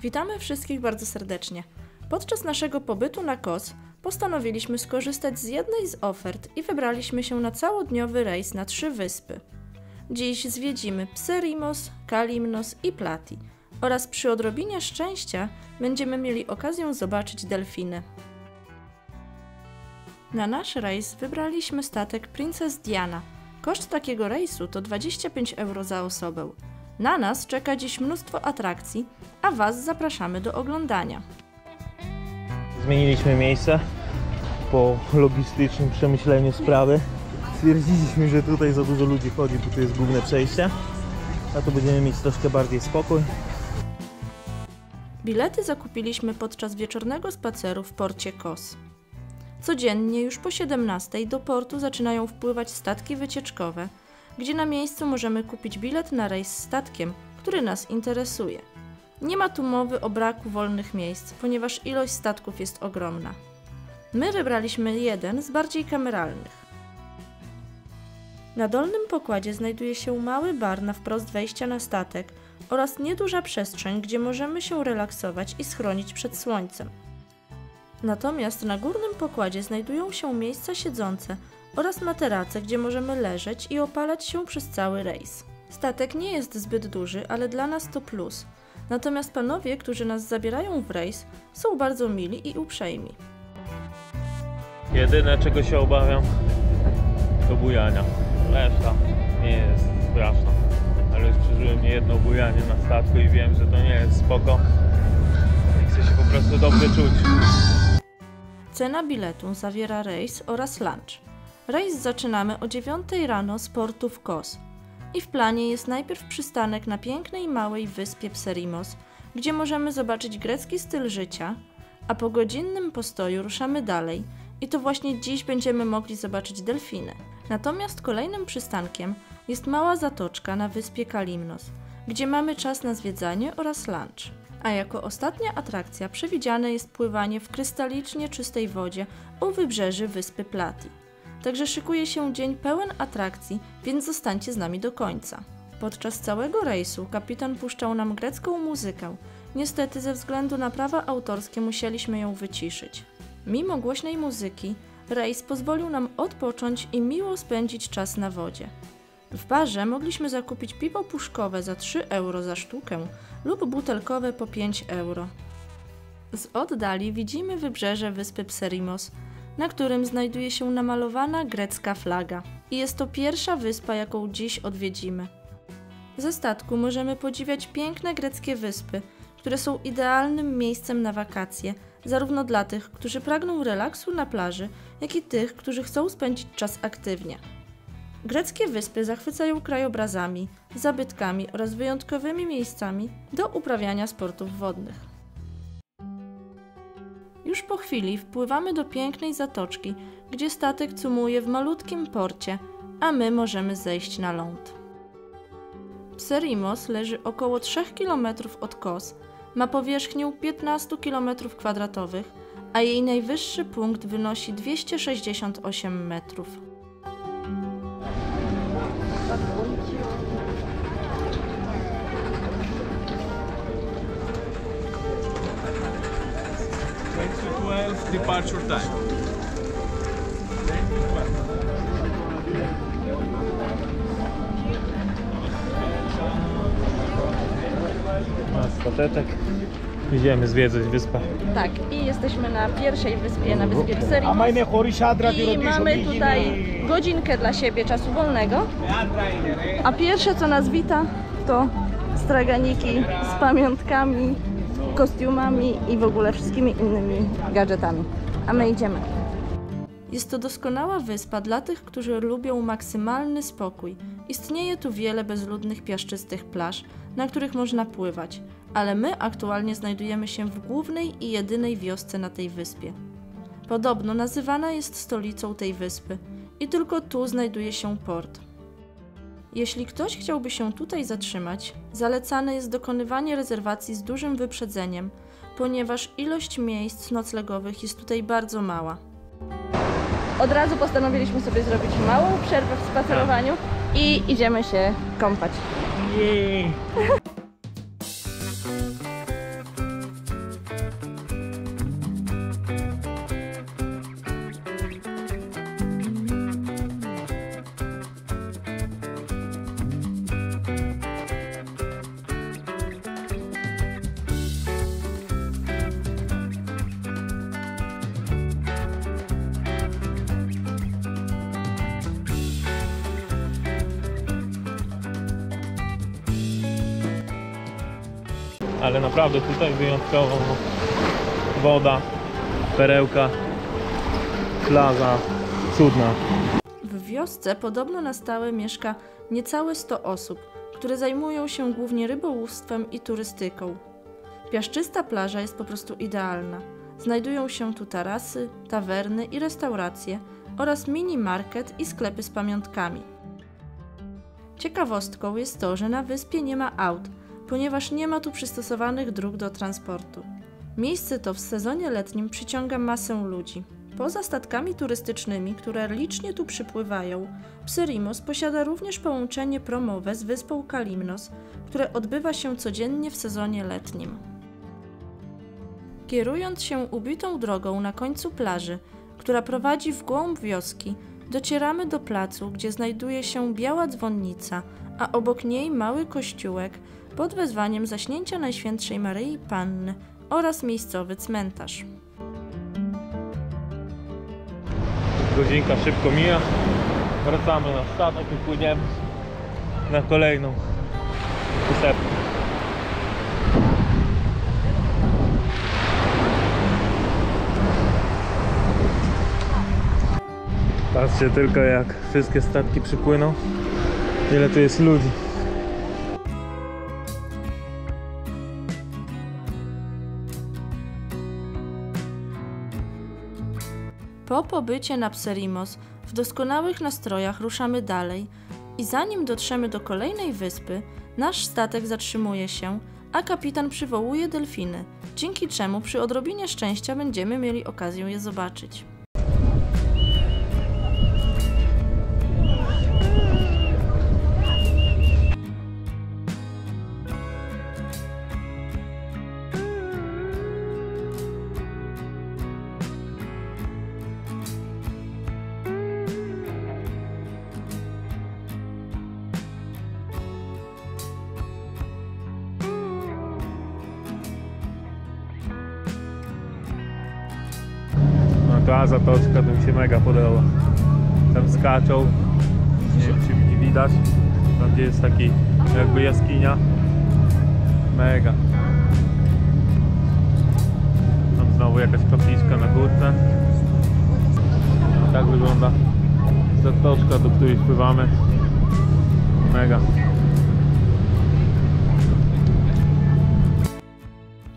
Witamy wszystkich bardzo serdecznie. Podczas naszego pobytu na Kos postanowiliśmy skorzystać z jednej z ofert i wybraliśmy się na całodniowy rejs na 3 wyspy. Dziś zwiedzimy Pserimos, Kalimnos i Plati oraz przy odrobinie szczęścia będziemy mieli okazję zobaczyć delfiny. Na nasz rejs wybraliśmy statek Princess Diana. Koszt takiego rejsu to 25 € za osobę. Na nas czeka dziś mnóstwo atrakcji, a Was zapraszamy do oglądania. Zmieniliśmy miejsce po logistycznym przemyśleniu sprawy. Stwierdziliśmy, że tutaj za dużo ludzi chodzi, bo tu jest główne przejście, a tu będziemy mieć troszkę bardziej spokój. Bilety zakupiliśmy podczas wieczornego spaceru w porcie Kos. Codziennie już po 17:00 do portu zaczynają wpływać statki wycieczkowe, gdzie na miejscu możemy kupić bilet na rejs statkiem, który nas interesuje. Nie ma tu mowy o braku wolnych miejsc, ponieważ ilość statków jest ogromna. My wybraliśmy jeden z bardziej kameralnych. Na dolnym pokładzie znajduje się mały bar na wprost wejścia na statek oraz nieduża przestrzeń, gdzie możemy się relaksować i schronić przed słońcem. Natomiast na górnym pokładzie znajdują się miejsca siedzące oraz materace, gdzie możemy leżeć i opalać się przez cały rejs. Statek nie jest zbyt duży, ale dla nas to plus. Natomiast panowie, którzy nas zabierają w rejs, są bardzo mili i uprzejmi. Jedyne, czego się obawiam, to bujania. Reszta nie jest straszna. Ale już przeżyłem niejedno bujanie na statku i wiem, że to nie jest spoko. I chcę się po prostu dobrze czuć. Cena biletu zawiera rejs oraz lunch. Rejs zaczynamy o 9:00 rano z portu w Kos. I w planie jest najpierw przystanek na pięknej małej wyspie Pserimos, gdzie możemy zobaczyć grecki styl życia, a po godzinnym postoju ruszamy dalej i to właśnie dziś będziemy mogli zobaczyć delfiny. Natomiast kolejnym przystankiem jest mała zatoczka na wyspie Kalimnos, gdzie mamy czas na zwiedzanie oraz lunch. A jako ostatnia atrakcja przewidziane jest pływanie w krystalicznie czystej wodzie u wybrzeży wyspy Plati. Także szykuje się dzień pełen atrakcji, więc zostańcie z nami do końca. Podczas całego rejsu kapitan puszczał nam grecką muzykę. Niestety ze względu na prawa autorskie musieliśmy ją wyciszyć. Mimo głośnej muzyki, rejs pozwolił nam odpocząć i miło spędzić czas na wodzie. W barze mogliśmy zakupić piwo puszkowe za 3 € za sztukę lub butelkowe po 5 €. Z oddali widzimy wybrzeże wyspy Pserimos, na którym znajduje się namalowana grecka flaga. I jest to pierwsza wyspa, jaką dziś odwiedzimy. Ze statku możemy podziwiać piękne greckie wyspy, które są idealnym miejscem na wakacje, zarówno dla tych, którzy pragną relaksu na plaży, jak i tych, którzy chcą spędzić czas aktywnie. Greckie wyspy zachwycają krajobrazami, zabytkami oraz wyjątkowymi miejscami do uprawiania sportów wodnych. Już po chwili wpływamy do pięknej zatoczki, gdzie statek cumuje w malutkim porcie, a my możemy zejść na ląd. Pserimos leży około 3 km od Kos, ma powierzchnię 15 km², a jej najwyższy punkt wynosi 268 metrów. Departure time. Statek. Idziemy zwiedzać wyspę. Tak, i jesteśmy na pierwszej wyspie, na wyspie Pserimos. I mamy tutaj godzinkę dla siebie czasu wolnego. A pierwsze, co nas wita, to straganiki z pamiątkami, kostiumami i w ogóle wszystkimi innymi gadżetami. A my idziemy. Jest to doskonała wyspa dla tych, którzy lubią maksymalny spokój. Istnieje tu wiele bezludnych, piaszczystych plaż, na których można pływać, ale my aktualnie znajdujemy się w głównej i jedynej wiosce na tej wyspie. Podobno nazywana jest stolicą tej wyspy i tylko tu znajduje się port. Jeśli ktoś chciałby się tutaj zatrzymać, zalecane jest dokonywanie rezerwacji z dużym wyprzedzeniem, ponieważ ilość miejsc noclegowych jest tutaj bardzo mała. Od razu postanowiliśmy sobie zrobić małą przerwę w spacerowaniu i idziemy się kąpać. ale naprawdę tutaj wyjątkowo woda, perełka, plaża, cudna. W wiosce podobno na stałe mieszka niecałe 100 osób, które zajmują się głównie rybołówstwem i turystyką. Piaszczysta plaża jest po prostu idealna. Znajdują się tu tarasy, tawerny i restauracje oraz mini-market i sklepy z pamiątkami. Ciekawostką jest to, że na wyspie nie ma aut, ponieważ nie ma tu przystosowanych dróg do transportu. Miejsce to w sezonie letnim przyciąga masę ludzi. Poza statkami turystycznymi, które licznie tu przypływają, Pserimos posiada również połączenie promowe z wyspą Kalimnos, które odbywa się codziennie w sezonie letnim. Kierując się ubitą drogą na końcu plaży, która prowadzi w głąb wioski, docieramy do placu, gdzie znajduje się biała dzwonnica, a obok niej mały kościółek pod wezwaniem Zaśnięcia Najświętszej Maryi Panny oraz miejscowy cmentarz. Godzinka szybko mija. Wracamy na statek i płyniemy na kolejną wysepkę. Patrzcie tylko, jak wszystkie statki przypłyną, ile tu jest ludzi. Po pobycie na Pserimos w doskonałych nastrojach ruszamy dalej i zanim dotrzemy do kolejnej wyspy, nasz statek zatrzymuje się, a kapitan przywołuje delfiny, dzięki czemu przy odrobinie szczęścia będziemy mieli okazję je zobaczyć. Ta zatoczka to mi się mega podoba. Tam skaczą, nie wiem czy mi widać, tam gdzie jest taki jakby jaskinia. Mega. Tam znowu jakaś kapliczka na górce. Tak wygląda zatoczka, do której wpływamy. Mega.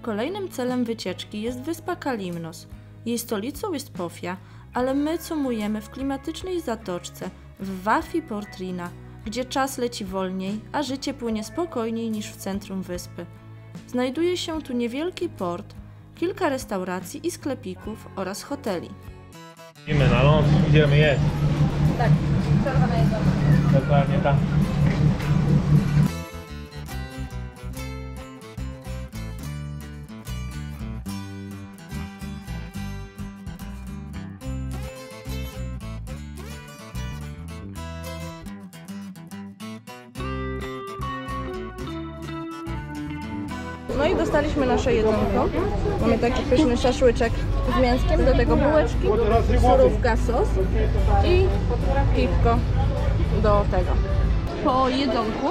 Kolejnym celem wycieczki jest wyspa Kalimnos. Jej stolicą jest Pofia, ale my cumujemy w klimatycznej zatoczce w Wafi Portrina, gdzie czas leci wolniej, a życie płynie spokojniej niż w centrum wyspy. Znajduje się tu niewielki port, kilka restauracji i sklepików oraz hoteli. Idziemy na ląd, idziemy jeść. Tak, przerwa na jedzenie. Dokładnie tak. No i dostaliśmy nasze jedzonko. Mamy taki pyszny szaszłyczek z mięskiem, do tego bułeczki, surówka, sos i piwko do tego. Po jedzonku,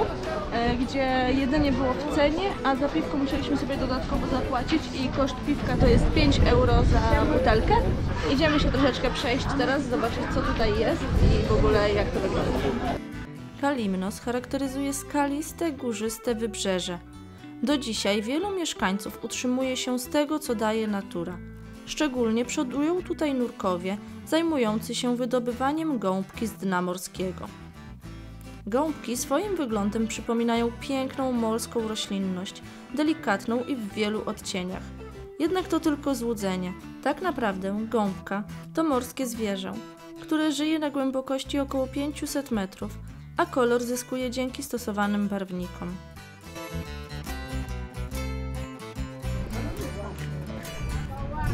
gdzie jedzenie było w cenie, a za piwko musieliśmy sobie dodatkowo zapłacić i koszt piwka to jest 5 euro za butelkę. Idziemy się troszeczkę przejść teraz, zobaczyć co tutaj jest i w ogóle jak to wygląda. Kalimnos charakteryzuje skaliste, górzyste wybrzeże. Do dzisiaj wielu mieszkańców utrzymuje się z tego, co daje natura. Szczególnie przodują tutaj nurkowie zajmujący się wydobywaniem gąbki z dna morskiego. Gąbki swoim wyglądem przypominają piękną morską roślinność, delikatną i w wielu odcieniach. Jednak to tylko złudzenie. Tak naprawdę gąbka to morskie zwierzę, które żyje na głębokości około 500 metrów, a kolor zyskuje dzięki stosowanym barwnikom.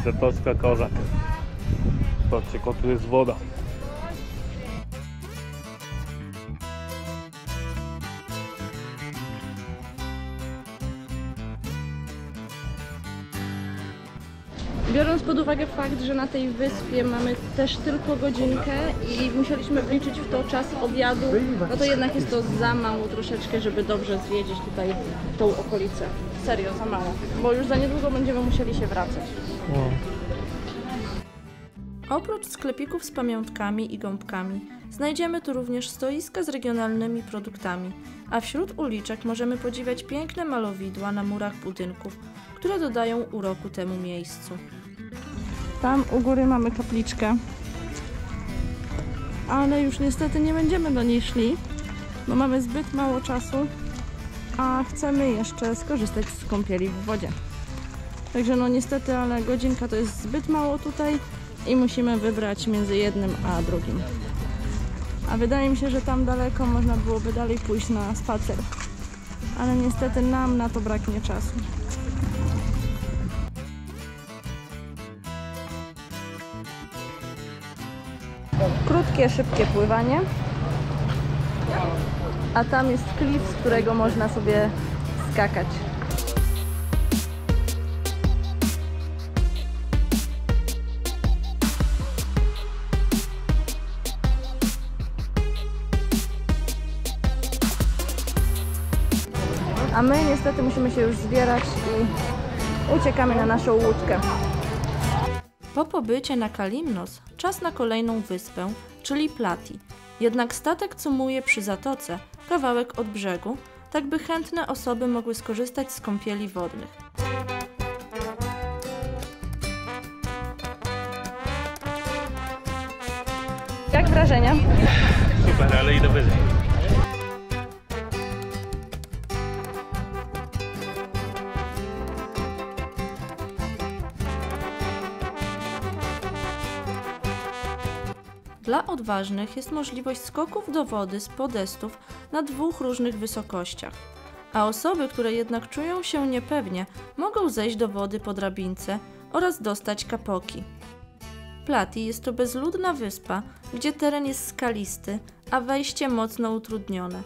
Zatoczka Kozak. Patrzcie, tu jest woda. Biorąc pod uwagę fakt, że na tej wyspie mamy też tylko godzinkę i musieliśmy wliczyć w to czas obiadu, no to jednak jest to za mało troszeczkę, żeby dobrze zwiedzić tutaj tą okolicę. serio za mało, bo już za niedługo będziemy musieli się wracać. Oprócz sklepików z pamiątkami i gąbkami, znajdziemy tu również stoiska z regionalnymi produktami, a wśród uliczek możemy podziwiać piękne malowidła na murach budynków, które dodają uroku temu miejscu. Tam u góry mamy kapliczkę, ale już niestety nie będziemy do niej szli, bo mamy zbyt mało czasu, a chcemy jeszcze skorzystać z kąpieli w wodzie. Także no niestety, ale godzinka to jest zbyt mało tutaj i musimy wybrać między jednym a drugim. A wydaje mi się, że tam daleko można byłoby dalej pójść na spacer, ale niestety nam na to braknie czasu. Krótkie, szybkie pływanie, a tam jest klif, z którego można sobie skakać. A my niestety musimy się już zbierać i uciekamy na naszą łódkę. Po pobycie na Kalymnos czas na kolejną wyspę, czyli Plati. Jednak statek cumuje przy zatoce, kawałek od brzegu, tak by chętne osoby mogły skorzystać z kąpieli wodnych. Jak wrażenia? Super, ale idę wyżej. Dla odważnych jest możliwość skoków do wody z podestów na 2 różnych wysokościach, a osoby, które jednak czują się niepewnie, mogą zejść do wody po drabince oraz dostać kapoki. Plati jest to bezludna wyspa, gdzie teren jest skalisty, a wejście mocno utrudnione.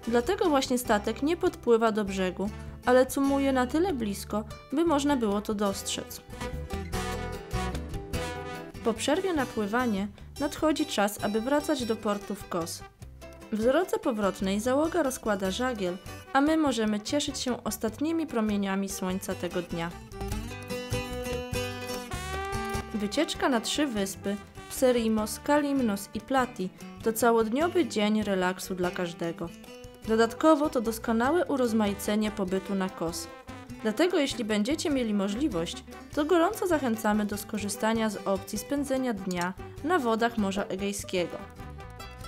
Dlatego właśnie statek nie podpływa do brzegu, ale cumuje na tyle blisko, by można było to dostrzec. Po przerwie na pływanie nadchodzi czas, aby wracać do portu w Kos. W drodze powrotnej załoga rozkłada żagiel, a my możemy cieszyć się ostatnimi promieniami słońca tego dnia. Wycieczka na 3 wyspy, Pserimos, Kalymnos i Plati, to całodniowy dzień relaksu dla każdego. Dodatkowo to doskonałe urozmaicenie pobytu na Kos. Dlatego jeśli będziecie mieli możliwość, to gorąco zachęcamy do skorzystania z opcji spędzenia dnia na wodach Morza Egejskiego.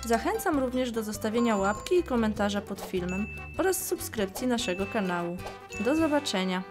Zachęcam również do zostawienia łapki i komentarza pod filmem oraz subskrypcji naszego kanału. Do zobaczenia!